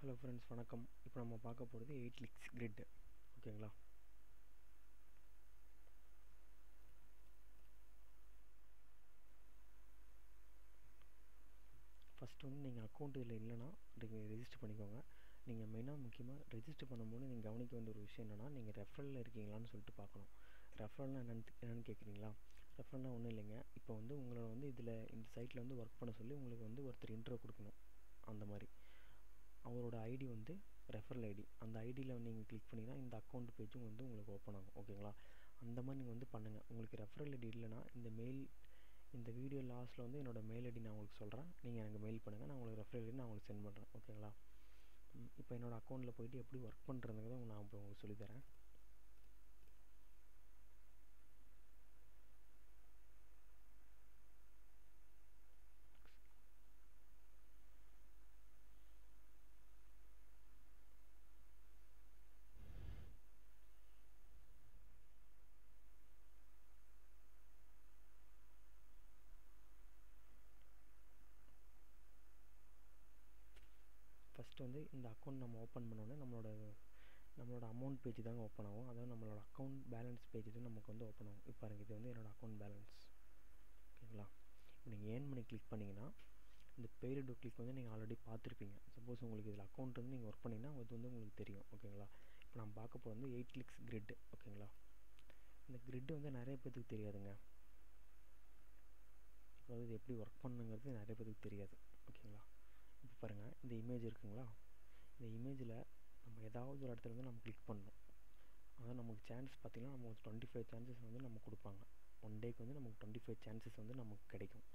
Hello friends, வணக்கம். இப்போ நம்ம பார்க்க போகிறது 8 லிக்ஸ் கிரிட். ஓகேங்களா? ஃபஸ்ட்டு வந்து நீங்கள் அக்கௌண்ட் இதில் இல்லைன்னா நீங்கள் ரெஜிஸ்டர் பண்ணிக்கோங்க. நீங்கள் மெயினாக முக்கியமாக ரெஜிஸ்டர் பண்ணும்போது நீங்கள் கவனிக்க வேண்டிய ஒரு விஷயம் என்னென்னா, நீங்கள் ரெஃபரலில் இருக்கீங்களான்னு சொல்லிட்டு பார்க்கணும். ரெஃபரல்னால் என்னென்னு கேட்குறீங்களா? ரெஃபரல்னால் ஒன்றும் இல்லைங்க. இப்போ வந்து உங்களை வந்து இந்த சைட்டில் வந்து ஒர்க் பண்ண சொல்லி உங்களுக்கு வந்து ஒருத்தர் இன்ட்ரோ கொடுக்கணும். அந்த மாதிரி அவரோட ஐடி வந்து ரெஃபரல் ஐடி. அந்த ஐடியில் நீங்கள் கிளிக் பண்ணிங்கன்னா இந்த அக்கௌண்ட் பேஜும் வந்து உங்களுக்கு ஓப்பன் ஆகும். ஓகேங்களா? அந்த மாதிரி நீங்கள் வந்து பண்ணுங்கள். உங்களுக்கு ரெஃபரல் ஐடி இல்லைன்னா இந்த வீடியோ லாஸ்ட்டில் வந்து என்னோடய மெயில் ஐடி நான் உங்களுக்கு சொல்கிறேன். நீங்கள் எனக்கு மெயில் பண்ணுங்கள். நான் உங்களுக்கு ரெஃபரல் ஐடி நான் உங்களுக்கு சென்ட் பண்ணுறேன். ஓகேங்களா? இப்போ என்னோடய அக்கௌண்ட்டில் போய்ட்டு எப்படி ஒர்க் பண்ணுறதுங்கிறத நான் இப்போ உங்களுக்கு சொல்லித்தரேன். ஃபஸ்ட்டு வந்து இந்த அக்கௌண்ட் நம்ம ஓப்பன் பண்ணோன்னே நம்மளோட அமௌண்ட் பேஜ் தாங்க ஓப்பன் ஆகும். அதாவது நம்மளோட அக்கௌண்ட் பேலன்ஸ் பேஜ் தான் நமக்கு வந்து ஓப்பன் ஆகும். இப்போ பாருங்கள், இது வந்து என்னோடய அக்கௌண்ட் பேலன்ஸ். ஓகேங்களா? இப்போ நீங்கள் ஏர்ன் பண்ணி கிளிக் பண்ணிங்கன்னா இந்த பெய்டு கிளிக் வந்து நீங்கள் ஆல்ரெடி பார்த்துருப்பீங்க. சப்போஸ் உங்களுக்கு இதில் அக்கௌண்ட் வந்து நீங்கள் ஒர்க் பண்ணிங்கன்னா அது வந்து உங்களுக்கு தெரியும். ஓகேங்களா? இப்போ நம்ம பார்க்க போகிறது வந்து 8 லிக்ஸ் கிரிட். ஓகேங்களா? இந்த கிரிட் வந்து நிறைய பேருக்கு தெரியாதுங்க. அதாவது இது எப்படி ஒர்க் பண்ணுங்கிறது நிறைய பேருக்கு தெரியாது. ஓகேங்களா? இப்போ பாருங்கள், இந்த இமேஜ் இருக்குங்களா? இந்த இமேஜில் நம்ம ஏதாவது ஒரு இடத்துல வந்து நம்ம கிளிக் பண்ணணும். அதாவது நமக்கு சான்ஸ் பார்த்திங்கன்னா நமக்கு 25 சான்சஸ் வந்து நம்ம கொடுப்பாங்க. ஒன் டேக்கு வந்து நமக்கு 25 சான்சஸ் வந்து நமக்கு கிடைக்கும்.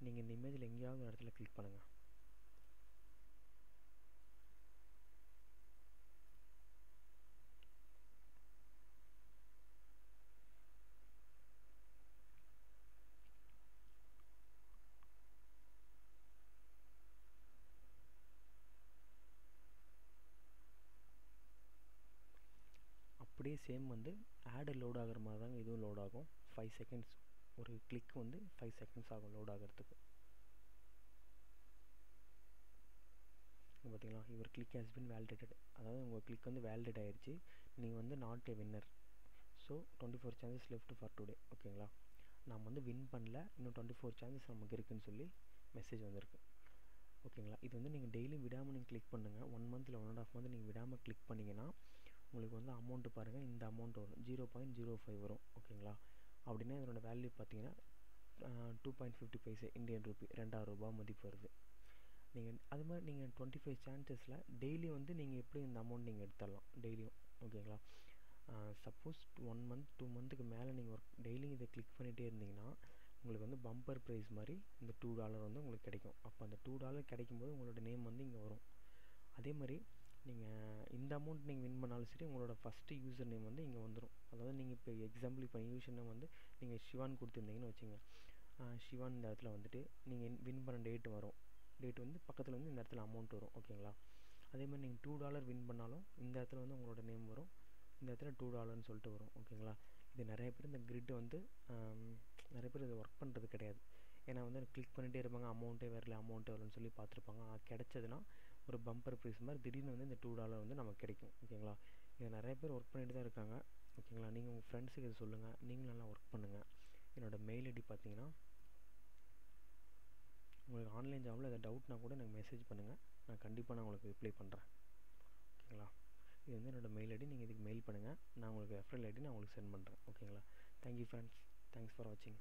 நீங்கள் இந்த இமேஜில் எங்கேயாவது ஒரு இடத்துல கிளிக் பண்ணுங்கள். அப்படியே சேம் வந்து ஆடு லோட் ஆகிற மாதிரி தாங்க இதுவும் லோட் ஆகும். 5 செகண்ட்ஸ், ஒரு கிளிக் வந்து 5 செகண்ட்ஸ் ஆகும் லோட் ஆகிறதுக்கு. பார்த்தீங்களா? Your click has been validated. அதாவது உங்கள் கிளிக் வந்து வேலிடேட் ஆகிடுச்சு. நீங்கள் வந்து not a winner. So 24 chances left for today. ஓகேங்களா? நாம் வந்து வின் பண்ணல, இன்னும் 24 சான்சஸ் நமக்கு இருக்குதுன்னு சொல்லி மெசேஜ் வந்திருக்கு. ஓகேங்களா? இது வந்து நீங்கள் டெய்லியும் விடாமல் நீங்கள் கிளிக் பண்ணுங்கள். 1 மந்த் இல்லை 1.5 மந்த் நீங்கள் விடாமல் கிளிக் பண்ணிங்கன்னா உங்களுக்கு வந்து அமௌண்ட்டு பாருங்கள், இந்த அமௌண்ட் வரும். 0.05 வரும். ஓகேங்களா? அப்படின்னா இதனோட வேல்யூ பார்த்தீங்கன்னா 2.50 பைசே இந்தியன் ரூபி, 2000 ரூபா மதிப்பு வருது. நீங்கள் அது மாதிரி நீங்கள் 25 சான்சஸில் டெய்லி வந்து நீங்கள் எப்படி இந்த அமௌண்ட் நீங்கள் எடுத்துடலாம் டெய்லியும். ஓகேங்களா? சப்போஸ் 1 மந்த் 2 மந்த்துக்கு மேலே நீங்கள் டெய்லியும் இதை கிளிக் பண்ணிகிட்டே இருந்தீங்கன்னா உங்களுக்கு வந்து பம்பர் ப்ரைஸ் மாதிரி இந்த $2 வந்து உங்களுக்கு கிடைக்கும். அப்போ அந்த $2 கிடைக்கும்போது உங்களோட நேம் வந்து இங்கே வரும். அதே மாதிரி நீங்கள் இந்த அமௌண்ட் நீங்கள் வின் பண்ணாலும் சரி, உங்களோட ஃபஸ்ட்டு யூசர் நேம் வந்து இங்கே வந்துடும். அதாவது நீங்கள் இப்போ எக்ஸாம்பிள் இப்போ யூசர் நேம் வந்து நீங்கள் ஷிவான் கொடுத்துருந்தீங்கன்னு வச்சுங்க. ஷிவான் இந்த இடத்துல வந்துட்டு நீங்கள் வின் பண்ண டேட்டு வரும். டேட் வந்து பக்கத்தில் வந்து இந்த இடத்துல அமௌண்ட் வரும். ஓகேங்களா? அதே மாதிரி நீங்கள் $2 வின் பண்ணாலும் இந்த இடத்துல வந்து உங்களோட நேம் வரும். இந்த இடத்துல $2 சொல்லிட்டு வரும். ஓகேங்களா? இது நிறைய பேர் இந்த கிரிட் வந்து நிறைய பேர் இதை ஒர்க் பண்ணுறது கிடையாது. ஏன்னா வந்து கிளிக் பண்ணிகிட்டே இருப்பாங்க, அமௌண்ட்டே வரலன்னு சொல்லி பார்த்துருப்பாங்க. கிடைச்சதுன்னா ஒரு பம்பர் ப்ரைஸ் மாதிரி திடீர்னு வந்து இந்த $2 வந்து நமக்கு கிடைக்கும். ஓகேங்களா? இதை நிறைய பேர் ஒர்க் பண்ணிட்டு தான் இருக்காங்க. ஓகேங்களா? நீங்கள் உங்கள் ஃப்ரெண்ட்ஸுக்கு இதை சொல்லுங்கள், நீங்களும் நல்லா ஒர்க் பண்ணுங்கள். என்னோடய மெயில் ஐடி பார்த்தீங்கன்னா, உங்களுக்கு ஆன்லைன் ஜாபில் எதாவது டவுட்னா கூட எனக்கு மெசேஜ் பண்ணுங்கள். நான் கண்டிப்பாக நான் உங்களுக்கு ரிப்ளை பண்ணுறேன். ஓகேங்களா? இது வந்து என்னோடய மெயில் ஐடி. நீங்கள் இதுக்கு மெயில் பண்ணுங்கள். நான் உங்களுக்கு ரெஃபரல் ஐடி நான் உங்களுக்கு சென்ட் பண்ணுறேன். ஓகேங்களா? Thank you friends. தேங்க்ஸ் ஃபார் வாட்சிங்.